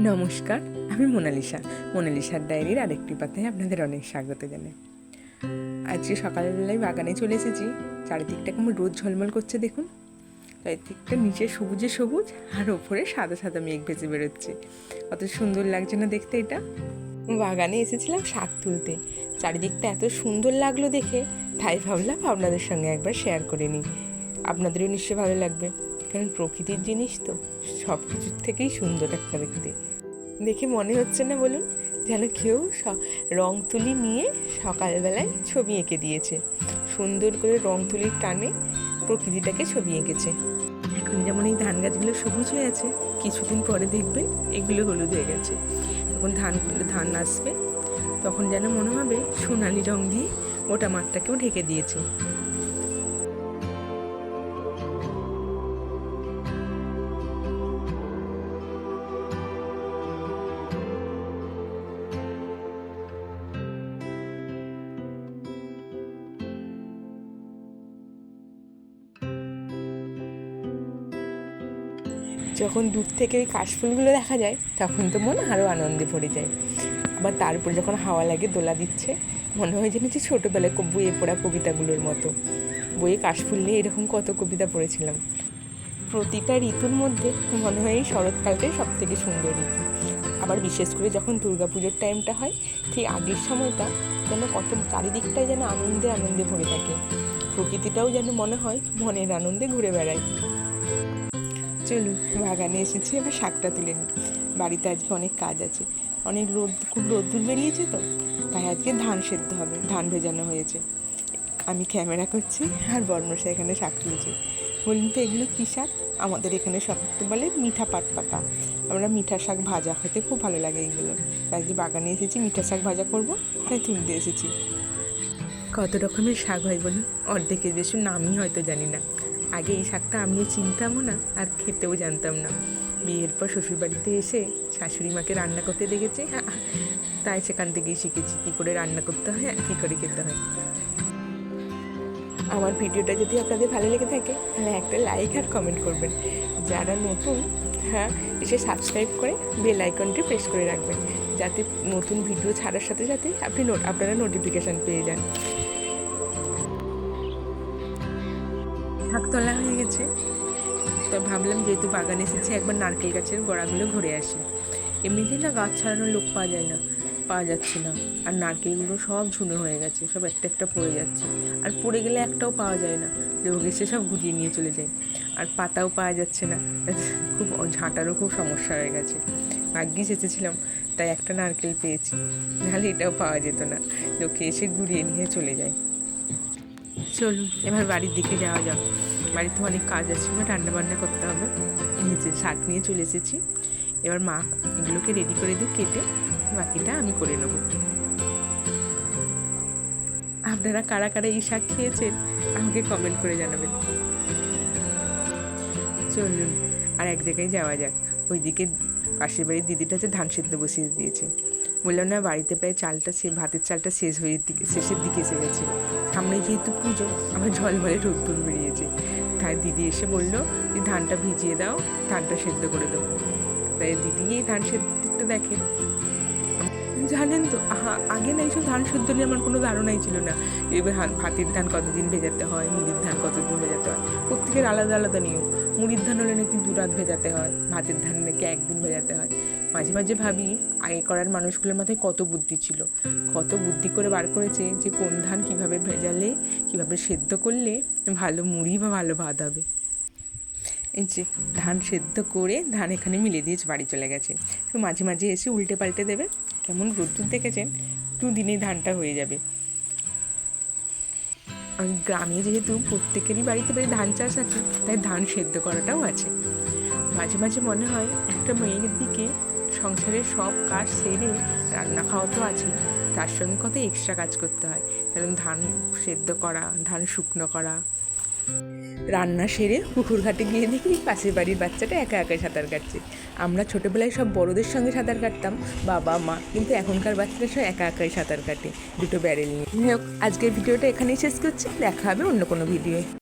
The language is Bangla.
নমস্কার, আমি মোনালিসার ডায়েরির আরেকটি পাতায় আপনাদের অনেক স্বাগত জানাই। আজকে সকালবেলায় বাগানে চলে এসেছি। চারিদিকটা কেমন রোদ ঝলমল করছে দেখুন। চারিদিকটা নিচে সবুজে সবুজ আর ওপরে সাদা সাদা মেঘ ভেসে বেরোচ্ছে। কত সুন্দর লাগছে না দেখতে এটা। বাগানে এসেছিলাম শাক তুলতে, চারিদিকটা এত সুন্দর লাগলো দেখে, তাই ভাবলাম আপনাদের সঙ্গে একবার শেয়ার করে নিই। আপনাদেরও নিশ্চয়ই ভালো লাগবে, কারণ প্রকৃতির জিনিস তো সব কিছুর থেকেই সুন্দর একটা দেখতে। দেখে মনে হচ্ছে না বলুন, যেন কেউ রং তুলি নিয়ে সকালবেলায় ছবি এঁকে দিয়েছে। সুন্দর করে রং তুলির টানে প্রকৃতিটাকে ছবি এঁকেছে। এখন যেমন এই ধান গাছগুলো সবুজ হয়ে আছে, কিছুদিন পরে দেখবেন এগুলো হলুদ হয়ে গেছে। তখন ধান আসবে, তখন যেন মনে হবে সোনালি রং দিয়ে ওটা মাঠটাকেও ঢেকে দিয়েছে। যখন দূর থেকে ওই কাশফুলগুলো দেখা যায়, তখন তো মন আরও আনন্দে ভরে যায়। আবার তারপর যখন হাওয়া লাগে দোলা দিচ্ছে, মনে হয় যেন যে ছোটোবেলায় বইয়ে পড়া কবিতাগুলোর মতো। বইয়ে কাশফুল নিয়ে এরকম কত কবিতা পড়েছিলাম। প্রতিটা ঋতুর মধ্যে মনে হয় এই শরৎকালটাই সব থেকে সুন্দর ঋতু। আবার বিশেষ করে যখন দুর্গাপুজোর টাইমটা হয়, ঠিক আগের সময়টা যেন কত চারিদিকটাই যেন আনন্দে আনন্দে ভরে থাকে। প্রকৃতিটাও যেন মনে হয় মনের আনন্দে ঘুরে বেড়ায়। চলুন, বাগানে এসেছি, এবার শাকটা তুলে নিই। বাড়িতে আজকে অনেক কাজ আছে, অনেক খুব রোদ্দুর বেরিয়েছে তো, তাই আজকে ধান সেদ্ধ হবে, ধান ভেজানো হয়েছে। আমি ক্যামেরা করছি আর বর্মশা এখানে শাক তুলছি। বলুন তো এগুলো কী শাক? আমাদের এখানে সব তো বলে মিঠা পাট পাতা। আমরা মিঠা শাক ভাজা খেতে খুব ভালো লাগে এইগুলো। তাই যে বাগানে এসেছি, মিঠা শাক ভাজা করব, তাই তুলতে এসেছি। কত রকমের শাক হয় বলুন, অর্ধেকের বেশি নামই হয়তো জানি না। আগে এই শাকটা আমিও চিনতামও না আর খেতেও জানতাম না। বিয়ের পর শ্বশুরবাড়িতে এসে শাশুড়ি মাকে রান্না করতে দেখেছি, তাই সেখান থেকেই শিখেছি কী করে রান্না করতে হয় আর কী করে খেতে হয়। আমার ভিডিওটা যদি আপনাদের ভালো লেগে থাকে, তাহলে একটা লাইক আর কমেন্ট করবেন। যারা নতুন, এসে সাবস্ক্রাইব করে বেল আইকনটি প্রেস করে রাখবেন, যাতে নতুন ভিডিও ছাড়ার সাথে সাথে আপনারা নোটিফিকেশান পেয়ে যান। শাক তোলা হয়ে গেছে, তো ভাবলাম যেহেতু বাগানে এসেছি, একবার নারকেল গাছের গোড়াগুলো ঘুরে আসি। এমনিতেই না গাছ ছাড়ানোর লোক পাওয়া যাচ্ছে না। আর নারকেলগুলো সব ঝুনো হয়ে গেছে, সব একটা একটা পড়ে যাচ্ছে। আর পড়ে গেলে একটাও পাওয়া যায় না, লোক এসে সব গুটিয়ে নিয়ে চলে যায়। আর পাতাও পাওয়া যাচ্ছে না, খুব ঝাঁটারও খুব সমস্যা হয়ে গেছে। ভাগ্যিস এসেছিলাম, তাই একটা নারকেল পেয়েছি, নাহলে এটাও পাওয়া যেত না, লোকে এসে ঘুরিয়ে নিয়ে চলে যায়। চলুন এবার বাড়ির দিকে যাওয়া যাক। বাড়িতে অনেক কাজ আছে, এবার রান্নাবান্না করতে হবে। শাক নিয়ে চলে এসেছি, এবার মা এগুলোকে রেডি করে দিই কেটে, বাকিটা আমি করে নেব। আপনারা কারা কারা এই শাক খেয়েছেন আমাকে কমেন্ট করে জানাবেন। চলুন আর এক জায়গায় যাওয়া যাক। ওইদিকে পাশের বাড়ির দিদিটা হচ্ছে ধান সেদ্ধ বসিয়ে দিয়েছে। বললাম না, বাড়িতে প্রায় ভাতের চালটা শেষের দিকে এসে গেছে। সামনে যেহেতু পুজো, আমার ঝলমলে রোদ্দুর বেরিয়েছে, তাই দিদি এসে বললো যে ধানটা ভিজিয়ে দাও, ধানটা সেদ্ধ করে দেবো। তাই দিদি এই ধান সেদ্ধটা দেখে। জানেন তো, আগে না এইসব ধান সেদ্ধ নিয়ে আমার কোনো ধারণাই ছিল না। এবার ভাতের ধান কতদিন ভেজাতে হয়, মুড়ির ধান কতদিন ভেজাতে হয়, প্রত্যেকের আলাদা আলাদা নিয়ম। মুড়ির ধান হলে নাকি 2 রাত ভেজাতে হয়, ভাতের ধান নাকি 1 দিন ভেজাতে হয়। মাঝে মাঝে ভাবি আগে করার মানুষগুলোর মাথায় কত বুদ্ধি ছিল, কত বুদ্ধি করে বার করেছে যে কোন ধান কীভাবে ভেজালে, কীভাবে সেদ্ধ করলে ভালো মুড়ি বা ভালো ভাত হবে। এই যে ধান সেদ্ধ করে ধান এখানে মিলে দিয়েছে, বাড়ি চলে গেছে। তো মাঝে মাঝে এসে উল্টে পাল্টে দেবে। কেমন রোদ্দুর দেখেছেন, 2 দিনেই ধানটা হয়ে যাবে। আর গ্রামে যেহেতু প্রত্যেকেরই বাড়িতে ধান চাষ আছে, তাই ধান সেদ্ধ করাটাও আছে। মাঝে মাঝে মনে হয় একটা মেয়ের দিকে সংসারের সব কাজ সেরে রান্না খাওয়া তো আছে, তার সঙ্গে কত এক্সট্রা কাজ করতে হয়। কারণ ধান সেদ্ধ করা, ধান শুকনো করা। রান্না সেরে পুকুর ঘাটে গিয়ে দেখি পাশের বাড়ির বাচ্চাটা একা একাই সাঁতার কাটছে। আমরা ছোটোবেলায় সব বড়োদের সঙ্গে সাঁতার কাটতাম, বাবা মা, কিন্তু এখনকার বাচ্চারা সব একা একাই সাঁতার কাটে 2টো ব্যারেল নিয়ে। আজকের ভিডিওটা এখানেই শেষ করছি, দেখা হবে অন্য কোনো ভিডিও।